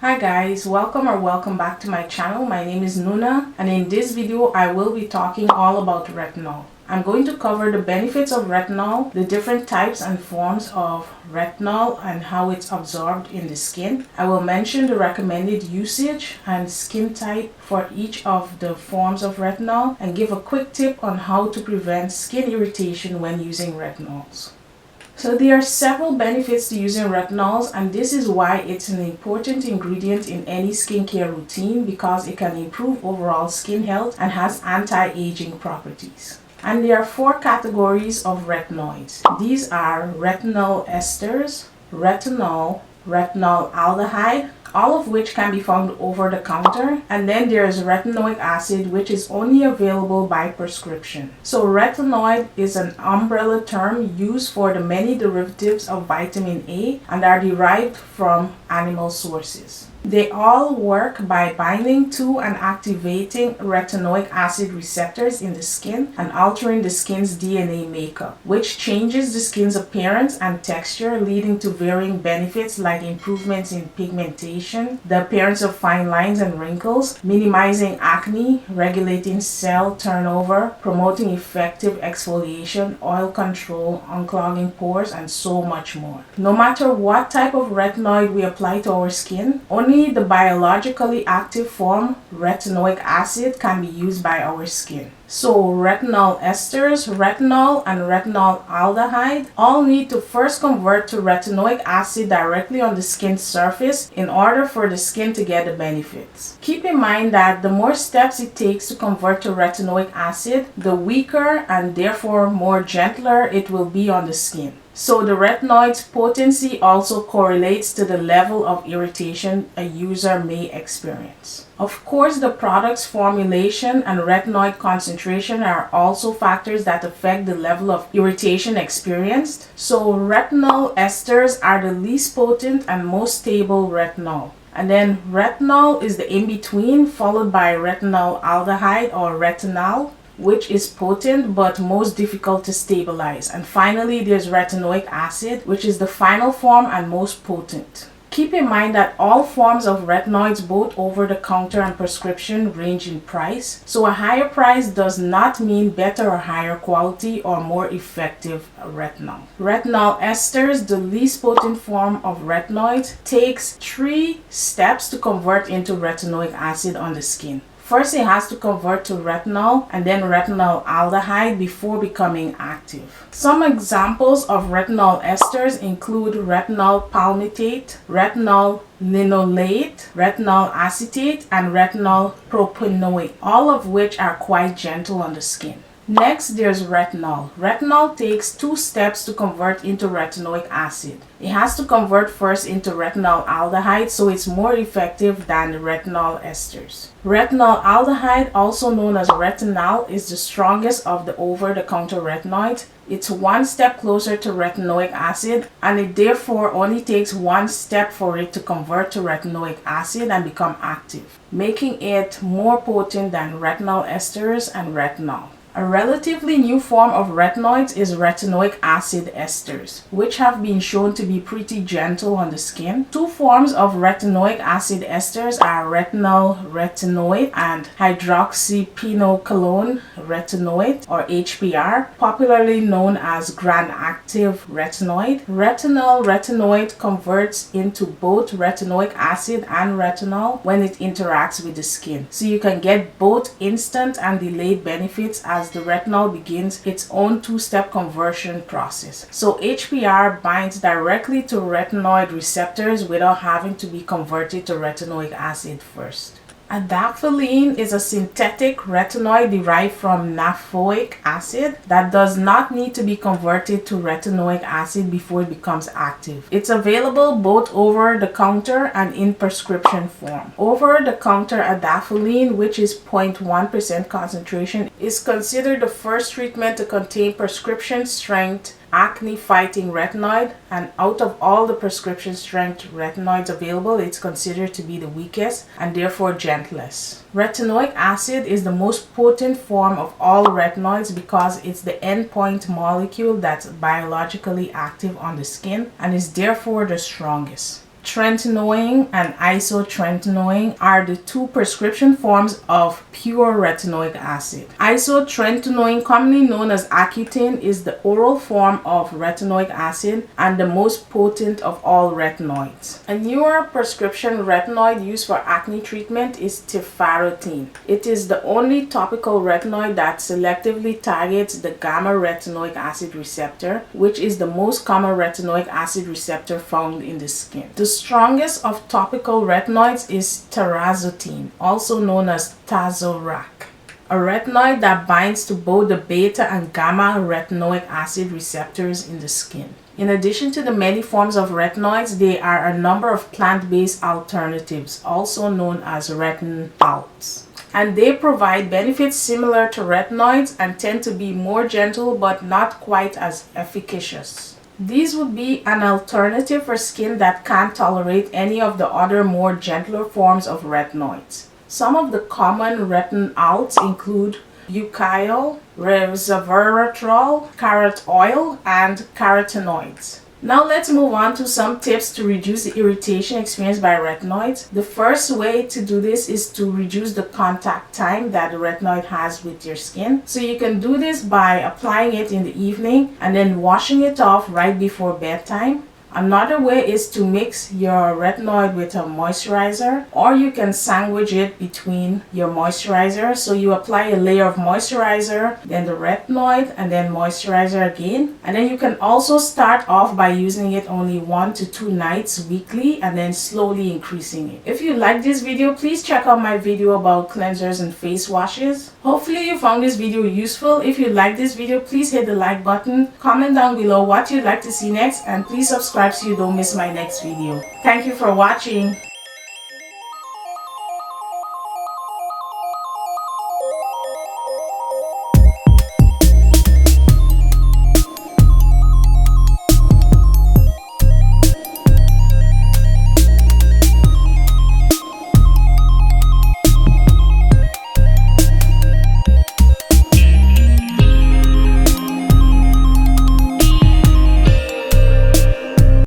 Hi guys, welcome back to my channel. My name is Nuna, and in this video I will be talking all about retinol. I'm going to cover the benefits of retinol, the different types and forms of retinol and how it's absorbed in the skin. I will mention the recommended usage and skin type for each of the forms of retinol and give a quick tip on how to prevent skin irritation when using retinols. So there are several benefits to using retinols, and this is why it's an important ingredient in any skincare routine because it can improve overall skin health and has anti-aging properties. And there are four categories of retinoids. These are retinol esters, retinol, retinol aldehyde, all of which can be found over the counter, and then there is retinoic acid, which is only available by prescription. So retinoid is an umbrella term used for the many derivatives of vitamin A and are derived from animal sources. They all work by binding to and activating retinoic acid receptors in the skin and altering the skin's DNA makeup, which changes the skin's appearance and texture, leading to varying benefits like improvements in pigmentation, the appearance of fine lines and wrinkles, minimizing acne, regulating cell turnover, promoting effective exfoliation, oil control, unclogging pores, and so much more. No matter what type of retinoid we apply to our skin, only the biologically active form, retinoic acid, can be used by our skin. So retinol esters, retinol, and retinol aldehyde all need to first convert to retinoic acid directly on the skin's surface in order for the skin to get the benefits. Keep in mind that the more steps it takes to convert to retinoic acid, the weaker and therefore more gentler it will be on the skin. So the retinoid's potency also correlates to the level of irritation a user may experience. Of course, the product's formulation and retinoid concentration are also factors that affect the level of irritation experienced. So retinol esters are the least potent and most stable retinol. And then retinol is the in-between, followed by retinol aldehyde or retinol, which is potent but most difficult to stabilize. And finally, there's retinoic acid, which is the final form and most potent. Keep in mind that all forms of retinoids, both over the counter and prescription, range in price. So a higher price does not mean better or higher quality or more effective retinol. Retinol esters, the least potent form of retinoids, takes 3 steps to convert into retinoic acid on the skin. First, it has to convert to retinol and then retinol aldehyde before becoming active. Some examples of retinol esters include retinol palmitate, retinol linolate, retinol acetate, and retinol propanoate, all of which are quite gentle on the skin. Next, there's retinol. Retinol takes 2 steps to convert into retinoic acid. It has to convert first into retinol aldehyde, so it's more effective than the retinol esters. Retinol aldehyde, also known as retinol, is the strongest of the over-the-counter retinoids. It's 1 step closer to retinoic acid, and it therefore only takes 1 step for it to convert to retinoic acid and become active, making it more potent than retinol esters and retinol. A relatively new form of retinoids is retinoic acid esters, which have been shown to be pretty gentle on the skin. 2 forms of retinoic acid esters are retinol retinoid and hydroxypinocolone retinoid, or HPR, popularly known as grand active retinoid. Retinol retinoid converts into both retinoic acid and retinol when it interacts with the skin. So you can get both instant and delayed benefits as the retinol begins its own 2-step conversion process. So HPR binds directly to retinoid receptors without having to be converted to retinoic acid first. Adapalene is a synthetic retinoid derived from naphthoic acid that does not need to be converted to retinoic acid before it becomes active. It's available both over the counter and in prescription form. Over the counter adapalene, which is 0.1% concentration, is considered the first treatment to contain prescription strength acne fighting retinoid, and out of all the prescription strength retinoids available, it's considered to be the weakest and therefore gentlest. Retinoic acid is the most potent form of all retinoids because it's the endpoint molecule that's biologically active on the skin and is therefore the strongest. Tretinoin and isotretinoin are the two prescription forms of pure retinoic acid. Isotretinoin, commonly known as Accutane, is the oral form of retinoic acid and the most potent of all retinoids. A newer prescription retinoid used for acne treatment is tafirotene. It is the only topical retinoid that selectively targets the gamma retinoic acid receptor, which is the most common retinoic acid receptor found in the skin. The strongest of topical retinoids is tazotine, also known as Tazorac, a retinoid that binds to both the beta and gamma retinoic acid receptors in the skin. In addition to the many forms of retinoids, there are a number of plant-based alternatives, also known as retinols. And they provide benefits similar to retinoids and tend to be more gentle but not quite as efficacious. These would be an alternative for skin that can't tolerate any of the other more gentler forms of retinoids. Some of the common retinols include butyl, resveratrol, carrot oil, and carotenoids. Now let's move on to some tips to reduce the irritation experienced by retinoids. The first way to do this is to reduce the contact time that the retinoid has with your skin. So you can do this by applying it in the evening and then washing it off right before bedtime. Another way is to mix your retinoid with a moisturizer, or you can sandwich it between your moisturizer. So you apply a layer of moisturizer, then the retinoid, and then moisturizer again. And then you can also start off by using it only 1 to 2 nights weekly and then slowly increasing it. If you like this video, please check out my video about cleansers and face washes. Hopefully you found this video useful. If you like this video, please hit the like button, comment down below what you'd like to see next, and please subscribe so you don't miss my next video. Thank you for watching.